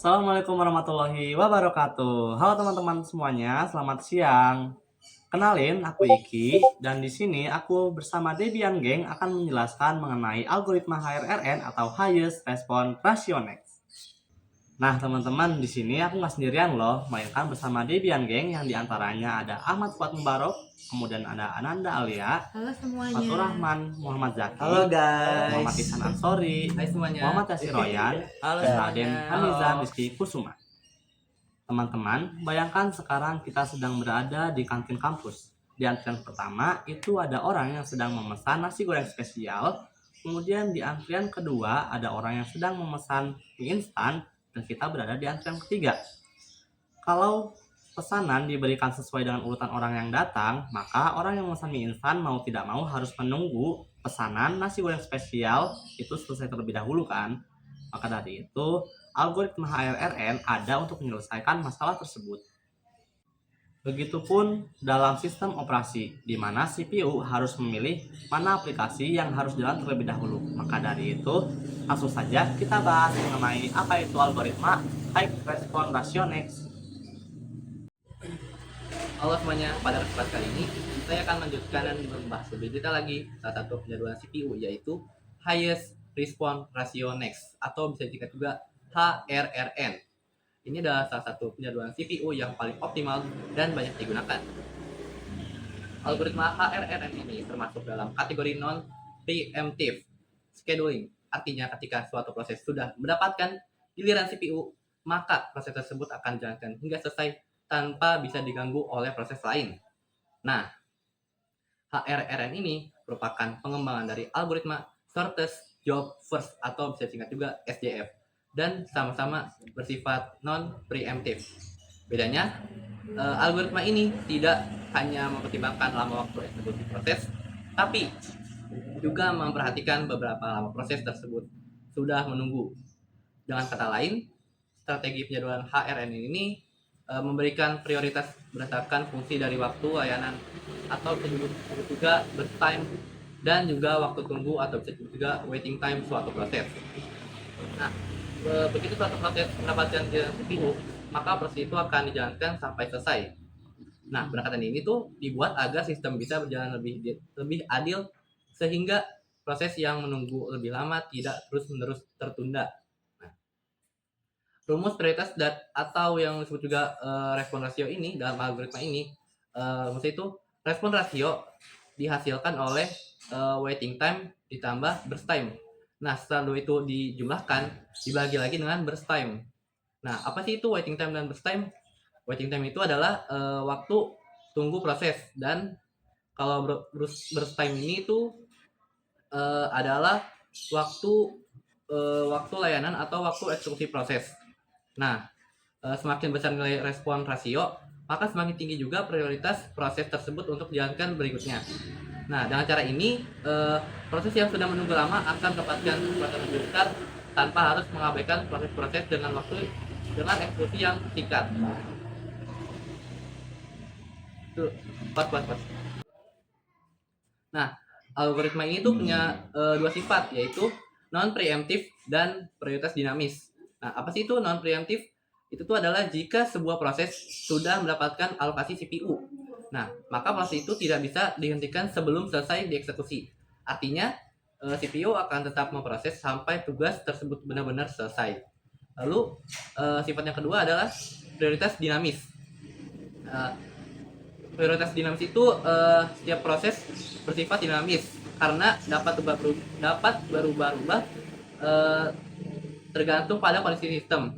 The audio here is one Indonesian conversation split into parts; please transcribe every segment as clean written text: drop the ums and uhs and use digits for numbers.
Assalamualaikum warahmatullahi wabarakatuh. Halo teman-teman semuanya, selamat siang. Kenalin, aku Iki dan di sini aku bersama Debian Geng akan menjelaskan mengenai algoritma HRRN atau Highest Response Ratio Next. Nah, teman-teman, di sini aku nggak sendirian loh, melainkan bersama Debian Geng yang diantaranya ada Ahmad Fuad Mubarok, kemudian ada Ananda Alia, Halo semuanya. Fatur Rahman, Muhammad Zaki, Halo guys. Muhammad Ihsan Ansori, Hai semuanya. Muhammad Yasir Royan, Halo dan semuanya. Raden Hamizan Rizky Kusuma. Teman-teman, bayangkan sekarang kita sedang berada di kantin kampus. Di antrian pertama itu ada orang yang sedang memesan nasi goreng spesial. Kemudian di antrian kedua ada orang yang sedang memesan mie instan dan kita berada di antrian ketiga. Kalau pesanan diberikan sesuai dengan urutan orang yang datang, maka orang yang memesan mie instan mau tidak mau harus menunggu pesanan nasi goreng spesial itu selesai terlebih dahulu kan. Maka dari itu, algoritma HRRN ada untuk menyelesaikan masalah tersebut. Begitupun dalam sistem operasi, di mana CPU harus memilih mana aplikasi yang harus jalan terlebih dahulu. Maka dari itu, langsung saja kita bahas mengenai apa itu algoritma High Response Ratio Next. Halo semuanya, pada kesempatan kali ini saya akan melanjutkan dan membahas lebih detail lagi salah satu penjadwalan CPU yaitu Highest Response Ratio Next atau bisa disingkat juga HRRN. Ini adalah salah satu penjadwalan CPU yang paling optimal dan banyak digunakan. Algoritma HRRN ini termasuk dalam kategori non-preemptive scheduling. Artinya ketika suatu proses sudah mendapatkan giliran CPU, maka proses tersebut akan dijalankan hingga selesai tanpa bisa diganggu oleh proses lain. Nah, HRRN ini merupakan pengembangan dari algoritma Shortest Job First atau bisa disingkat juga SJF dan sama-sama bersifat non-preemptive. Bedanya, algoritma ini tidak hanya mempertimbangkan lama waktu eksekusi proses, tapi juga memperhatikan beberapa lama proses tersebut sudah menunggu. Dengan kata lain, strategi penjadwalan HRRN ini memberikan prioritas berdasarkan fungsi dari waktu layanan atau bisa disebut juga burst time dan juga waktu tunggu atau bisa disebut juga waiting time suatu proses. Nah, begitu suatu proses mendapatkan CPU, maka proses itu akan dijalankan sampai selesai. Nah, pendekatan ini tuh dibuat agar sistem bisa berjalan lebih adil sehingga proses yang menunggu lebih lama tidak terus-menerus tertunda. Nah, rumus prioritas atau yang disebut juga respon rasio ini dalam algoritma ini, maksudnya itu respon rasio dihasilkan oleh waiting time ditambah burst time. Nah, setelah itu dijumlahkan, dibagi lagi dengan burst time. Nah, apa sih itu waiting time dan burst time? Waiting time itu adalah waktu tunggu proses, dan kalau burst time ini itu adalah waktu layanan atau waktu eksekusi proses. Nah, semakin besar nilai respon rasio, maka semakin tinggi juga prioritas proses tersebut untuk dijalankan berikutnya. Nah, dengan cara ini, proses yang sudah menunggu lama akan mendapatkan kesempatan lebih besar tanpa harus mengabaikan proses-proses dengan eksekusi yang singkat. Tuh, pas. Nah, algoritma ini tuh punya dua sifat, yaitu non-preemptive dan prioritas dinamis. Nah, apa sih itu non-preemptive? Itu tuh adalah jika sebuah proses sudah mendapatkan alokasi CPU. Nah, maka proses itu tidak bisa dihentikan sebelum selesai dieksekusi. Artinya, CPU akan tetap memproses sampai tugas tersebut benar-benar selesai. Lalu, sifat yang kedua adalah prioritas dinamis. Prioritas dinamis itu setiap proses bersifat dinamis karena dapat berubah-ubah tergantung pada kondisi sistem.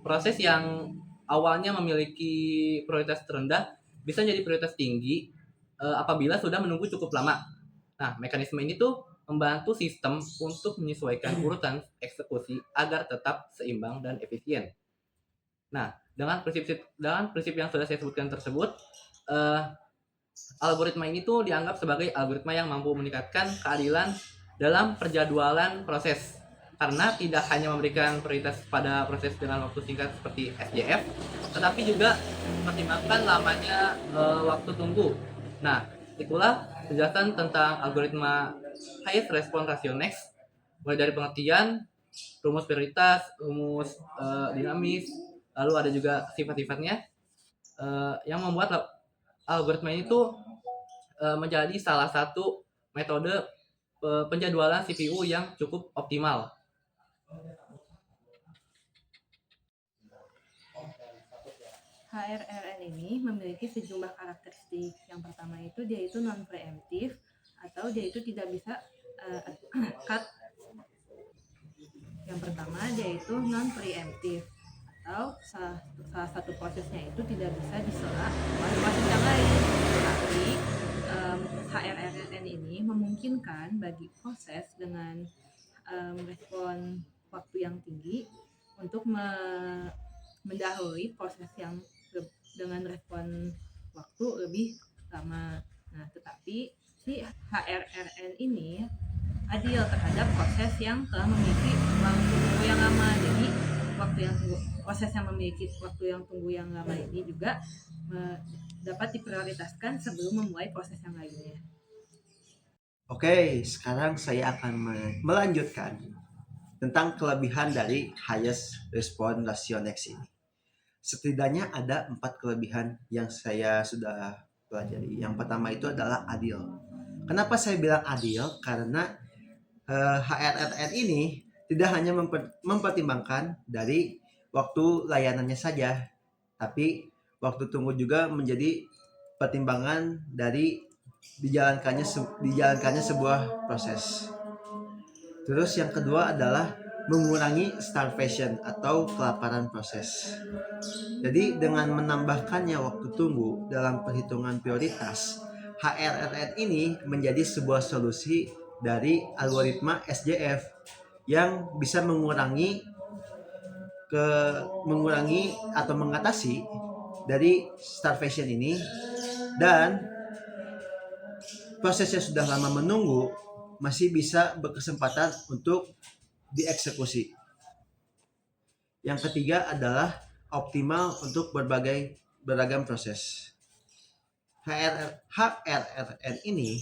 Proses yang awalnya memiliki prioritas terendah bisa jadi prioritas tinggi apabila sudah menunggu cukup lama. Nah, mekanisme ini tuh membantu sistem untuk menyesuaikan urutan eksekusi agar tetap seimbang dan efisien. Nah, dengan prinsip yang sudah saya sebutkan tersebut, algoritma ini tuh dianggap sebagai algoritma yang mampu meningkatkan keadilan dalam perjadwalan proses, karena tidak hanya memberikan prioritas pada proses dengan waktu singkat seperti SJF, tetapi juga mempertimbangkan lamanya waktu tunggu. Nah, itulah penjelasan tentang algoritma Highest Response Ratio Next, mulai dari pengertian, rumus prioritas, rumus dinamis, lalu ada juga sifat-sifatnya yang membuat algoritma ini tuh menjadi salah satu metode penjadwalan CPU yang cukup optimal. HRRN ini memiliki sejumlah karakteristik. Yang pertama itu dia itu non preemptif atau dia itu tidak bisa cut. Yang pertama dia itu non preemptif atau salah satu prosesnya itu tidak bisa disela oleh proses yang lain. Tapi HRRN ini memungkinkan bagi proses dengan respon waktu yang tinggi untuk mendahului proses yang dengan respon waktu lebih lama. Nah, tetapi si HRRN ini adil terhadap proses yang telah memiliki waktu tunggu yang lama. Jadi proses yang memiliki waktu yang tunggu yang lama ini juga dapat diprioritaskan sebelum memulai proses yang lainnya. Oke, sekarang saya akan melanjutkan tentang kelebihan dari highest response ratio next ini. Setidaknya ada 4 kelebihan yang saya sudah pelajari. Yang pertama itu adalah adil. Kenapa saya bilang adil? Karena HRRN ini tidak hanya mempertimbangkan dari waktu layanannya saja, tapi waktu tunggu juga menjadi pertimbangan dari dijalankannya sebuah proses. Terus yang kedua adalah mengurangi starvation atau kelaparan proses. Jadi dengan menambahkannya waktu tunggu dalam perhitungan prioritas, HRRN ini menjadi sebuah solusi dari algoritma SJF yang bisa mengurangi atau mengatasi dari starvation ini, dan proses yang sudah lama menunggu masih bisa berkesempatan untuk dieksekusi. Yang ketiga adalah optimal untuk beragam proses. HRRN ini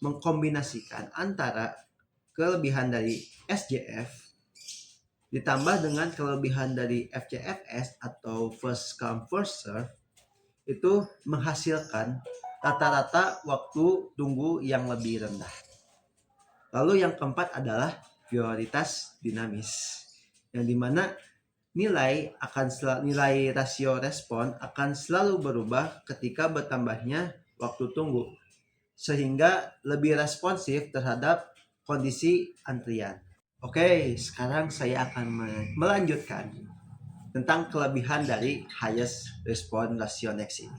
mengkombinasikan antara kelebihan dari SJF ditambah dengan kelebihan dari FCFS atau first come first serve, itu menghasilkan rata-rata waktu tunggu yang lebih rendah. Lalu yang keempat adalah prioritas dinamis, yang dimana nilai rasio respon akan selalu berubah ketika bertambahnya waktu tunggu, sehingga lebih responsif terhadap kondisi antrian. Oke, sekarang saya akan melanjutkan tentang kelebihan dari highest response ratio next ini.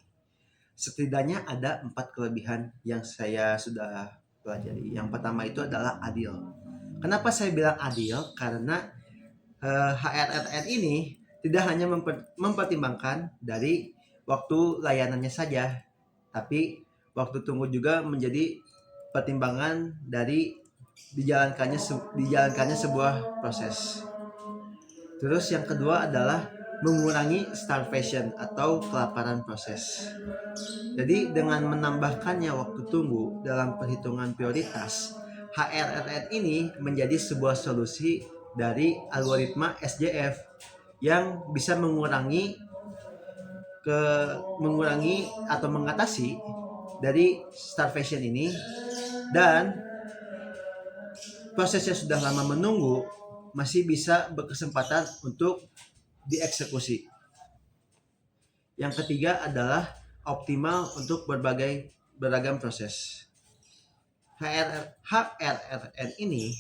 Setidaknya ada 4 kelebihan yang saya sudah pelajari. Yang pertama itu adalah adil. Kenapa saya bilang adil? Karena HRRN ini tidak hanya mempertimbangkan dari waktu layanannya saja, tapi waktu tunggu juga menjadi pertimbangan dari dijalankannya sebuah proses. Terus yang kedua adalah mengurangi starvation atau kelaparan proses. Jadi dengan menambahkannya waktu tunggu dalam perhitungan prioritas, HRRN ini menjadi sebuah solusi dari algoritma SJF yang bisa mengurangi atau mengatasi dari starvation ini, dan proses yang sudah lama menunggu masih bisa berkesempatan untuk dieksekusi. Yang ketiga adalah optimal untuk beragam proses. HRRN ini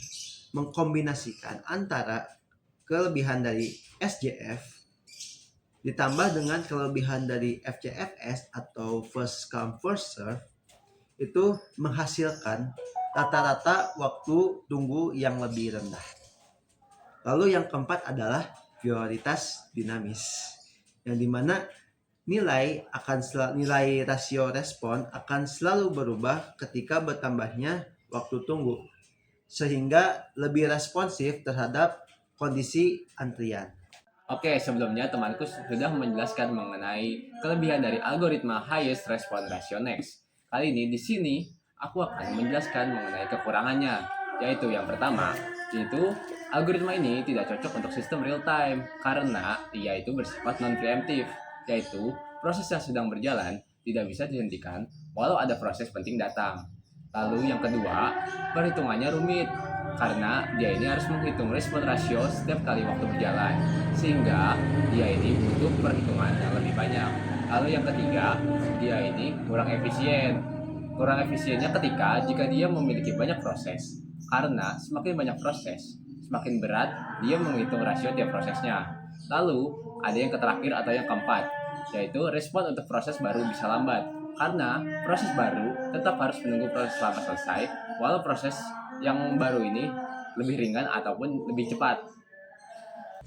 mengkombinasikan antara kelebihan dari SJF ditambah dengan kelebihan dari FCFS atau first come first serve, itu menghasilkan rata-rata waktu tunggu yang lebih rendah. Lalu yang keempat adalah prioritas dinamis, yang dimana nilai rasio respon akan selalu berubah ketika bertambahnya waktu tunggu, sehingga lebih responsif terhadap kondisi antrian. Oke, sebelumnya temanku sudah menjelaskan mengenai kelebihan dari algoritma highest response ratio next. Kali ini di sini aku akan menjelaskan mengenai kekurangannya, yaitu yang pertama, yaitu Algoritma ini tidak cocok untuk sistem real time karena ia itu bersifat non-preemptif, yaitu proses yang sedang berjalan tidak bisa dihentikan walau ada proses penting datang. Lalu yang kedua, perhitungannya rumit karena dia ini harus menghitung respon rasio setiap kali waktu berjalan, sehingga dia ini butuh perhitungan yang lebih banyak. Lalu yang ketiga, dia ini kurang efisien. Kurang efisiennya jika dia memiliki banyak proses, karena semakin banyak proses, semakin berat dia menghitung rasio tiap prosesnya. Lalu, ada yang terakhir atau yang keempat, yaitu respon untuk proses baru bisa lambat. Karena proses baru tetap harus menunggu proses lama selesai, walau proses yang baru ini lebih ringan ataupun lebih cepat.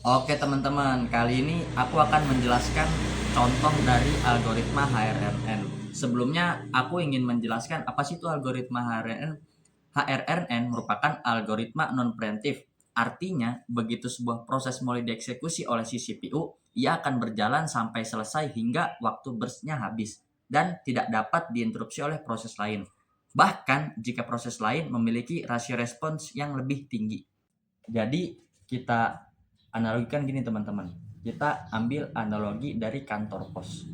Oke teman-teman, kali ini aku akan menjelaskan contoh dari algoritma HRRN. Sebelumnya aku ingin menjelaskan apa sih itu algoritma HRRN. HRRN merupakan algoritma non-preemptif. Artinya, begitu sebuah proses mulai dieksekusi oleh si CPU, ia akan berjalan sampai selesai hingga waktu burst-nya habis dan tidak dapat diinterupsi oleh proses lain. Bahkan jika proses lain memiliki rasio respons yang lebih tinggi. Jadi kita analogikan gini teman-teman. Kita ambil analogi dari kantor pos.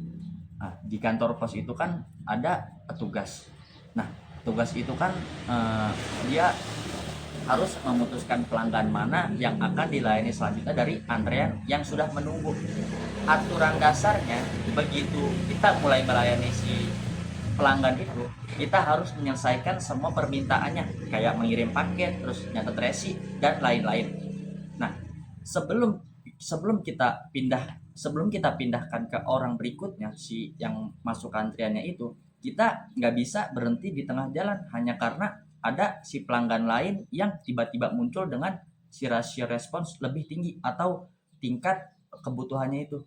Nah, di kantor pos itu kan ada petugas. Nah, petugas itu kan dia harus memutuskan pelanggan mana yang akan dilayani selanjutnya dari antrean yang sudah menunggu. Aturan dasarnya begitu kita mulai melayani si pelanggan itu, kita harus menyelesaikan semua permintaannya, kayak mengirim paket, terus nyatet resi dan lain-lain. Nah, sebelum kita pindahkan ke orang berikutnya, si yang masuk antriannya itu, kita nggak bisa berhenti di tengah jalan hanya karena ada si pelanggan lain yang tiba-tiba muncul dengan si rasio respons lebih tinggi atau tingkat kebutuhannya itu.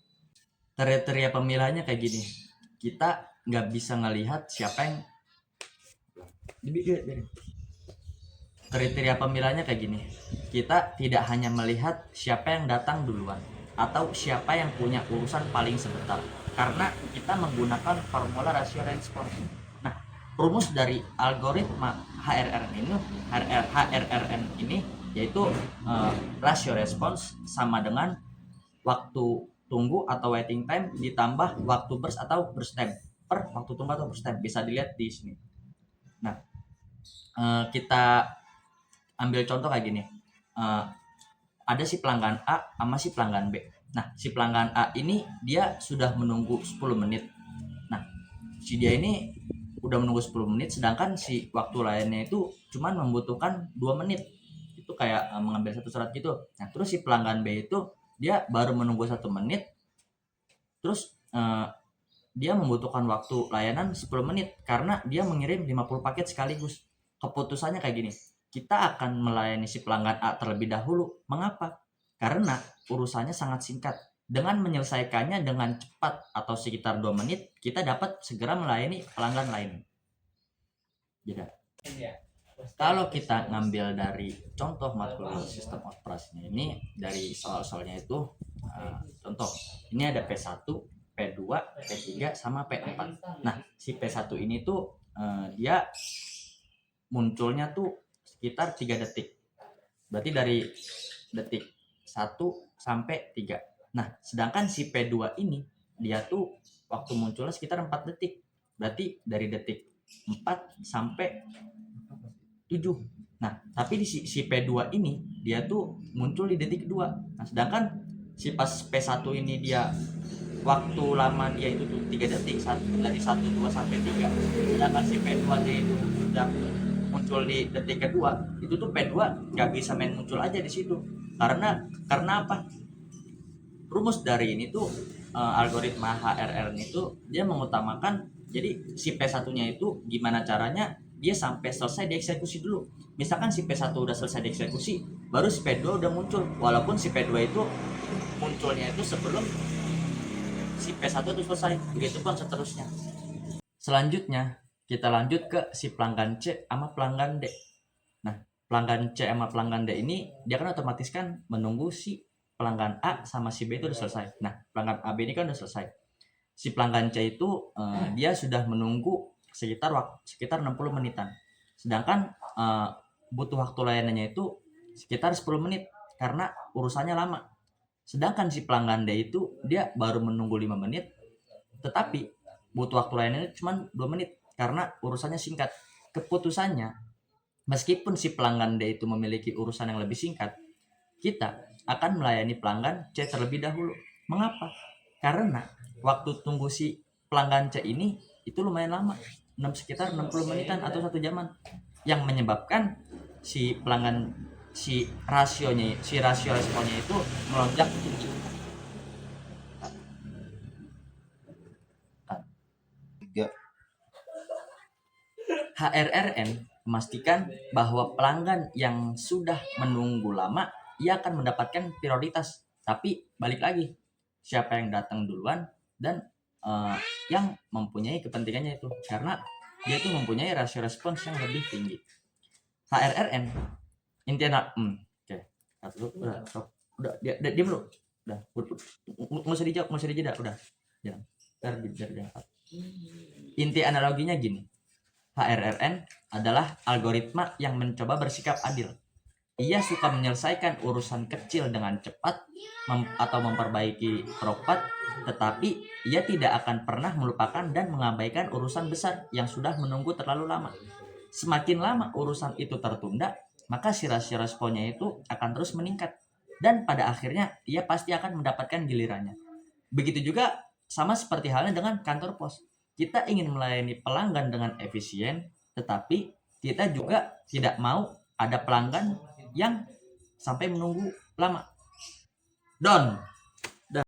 Kriteria pemilihannya kayak gini, kita nggak bisa ngelihat siapa yang kriteria pemilihannya kayak gini, kita tidak hanya melihat siapa yang datang duluan atau siapa yang punya urusan paling sebentar, karena kita menggunakan formula rasio respons. Nah, rumus dari algoritma HRRN ini yaitu rasio respons sama dengan waktu tunggu atau waiting time ditambah waktu burst atau burst time per waktu tunggu atau burst time. Bisa dilihat di sini. Nah, kita ambil contoh kayak gini. Ada si pelanggan A sama si pelanggan B. Nah, si pelanggan A ini dia sudah menunggu 10 menit. Nah, si dia ini udah menunggu 10 menit, sedangkan si waktu lainnya itu cuman membutuhkan 2 menit. Itu kayak mengambil satu surat gitu. Nah, terus si pelanggan B itu dia baru menunggu 1 menit, terus dia membutuhkan waktu layanan 10 menit karena dia mengirim 50 paket sekaligus. Keputusannya kayak gini, kita akan melayani si pelanggan A terlebih dahulu. Mengapa? Karena urusannya sangat singkat. Dengan menyelesaikannya dengan cepat atau sekitar 2 menit, kita dapat segera melayani pelanggan lain. Jadi, kalau kita ngambil dari contoh matkul sistem operasinya ini, dari soal-soalnya itu, contoh, ini ada P1, P2, P3, sama P4. Nah, si P1 ini tuh dia munculnya tuh sekitar 3 detik. Berarti dari detik 1 sampai 3. Nah, sedangkan si P2 ini dia tuh waktu munculnya sekitar 4 detik. Berarti dari detik 4 sampai 7. Nah, tapi di si P2 ini dia tuh muncul di detik kedua. Nah, sedangkan si pas P1 ini dia waktu lama dia itu tuh 3 detik, dari 1, 2 sampai 3. Sedangkan si P2 nya itu sudah muncul di detik kedua, itu tuh P2 nggak bisa main muncul aja di situ. Karena apa? Rumus dari ini tuh algoritma HRR itu dia mengutamakan, jadi si P1-nya itu gimana caranya dia sampai selesai dieksekusi dulu. Misalkan si P1 udah selesai dieksekusi, baru si P2 udah muncul. Walaupun si P2 itu munculnya itu sebelum si P1 itu selesai. Begitupun seterusnya. Selanjutnya kita lanjut ke si pelanggan C sama pelanggan D. Nah, pelanggan C sama pelanggan D ini dia kan otomatis kan menunggu si pelanggan A sama si B itu udah selesai. Nah, pelanggan A B ini kan udah selesai. Si pelanggan C itu dia sudah menunggu sekitar 60 menitan. Sedangkan butuh waktu layanannya itu sekitar 10 menit karena urusannya lama. Sedangkan si pelanggan D itu dia baru menunggu 5 menit, tetapi butuh waktu lainnya cuma 2 menit karena urusannya singkat. Keputusannya, meskipun si pelanggan D itu memiliki urusan yang lebih singkat, kita akan melayani pelanggan C terlebih dahulu. Mengapa? Karena waktu tunggu si pelanggan C ini itu lumayan lama, sekitar 60 menitan atau 1 jaman, yang menyebabkan si pelanggan si rasio responnya itu melonjak tinggi. HRRN memastikan bahwa pelanggan yang sudah menunggu lama ia akan mendapatkan prioritas. Tapi balik lagi, siapa yang datang duluan dan yang mempunyai kepentingannya itu, karena dia itu mempunyai rasio respons yang lebih tinggi. HRRN intinya oke. Udah diam dulu. Udah. Nggak usah dijawab, udah. Jangan. Jangan. Inti analoginya gini. HRRN adalah algoritma yang mencoba bersikap adil. Ia suka menyelesaikan urusan kecil dengan cepat atau memperbaiki peropat, tetapi ia tidak akan pernah melupakan dan mengabaikan urusan besar yang sudah menunggu terlalu lama. Semakin lama urusan itu tertunda, maka si rasio responnya itu akan terus meningkat. Dan pada akhirnya ia pasti akan mendapatkan gilirannya. Begitu juga sama seperti halnya dengan kantor pos. Kita ingin melayani pelanggan dengan efisien, tetapi kita juga tidak mau ada pelanggan yang sampai menunggu lama. Don,